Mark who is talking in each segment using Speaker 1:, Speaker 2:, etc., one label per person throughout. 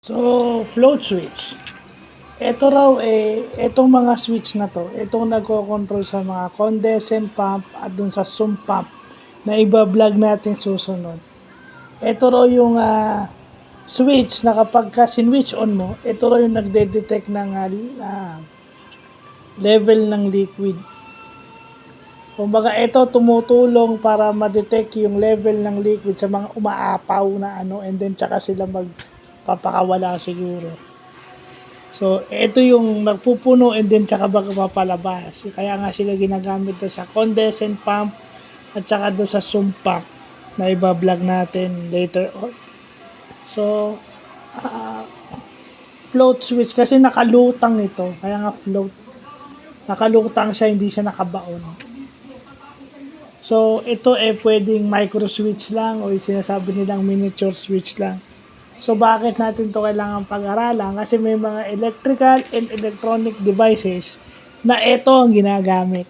Speaker 1: So, float switch. Ito raw itong mga switch na to, itong nagko-control sa mga condensate pump at dun sa sump pump na iba-vlog natin susunod. Ito raw yung switch na kapag ka sinwitch on mo, ito raw yung nagde-detect ng level ng liquid. Kumbaga ito tumutulong para ma-detect yung level ng liquid sa mga umaapaw na and then tsaka sila magpapakawala siguro. So, ito yung nagpupuno and then tsaka baga papalabas. Kaya nga sila ginagamit na sa condensate pump at tsaka doon sa sump pump na iba-vlog natin later on. So, float switch kasi nakalutang ito. Kaya nga float. Nakalutang siya, hindi siya nakabaon. So, ito pwedeng micro switch lang o sinasabi nilang miniature switch lang. So, bakit natin to kailangan pag-aralan? Kasi may mga electrical and electronic devices na ito ang ginagamit.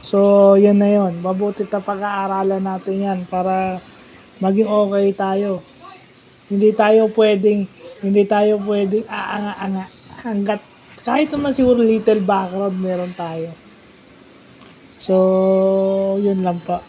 Speaker 1: So, yan na yun. Mabuti na pag-aaralan natin yan para maging okay tayo. Hindi tayo pwedeng aanga-anga. Hanggat, kahit naman siguro little background meron tayo. So, yun lang pa.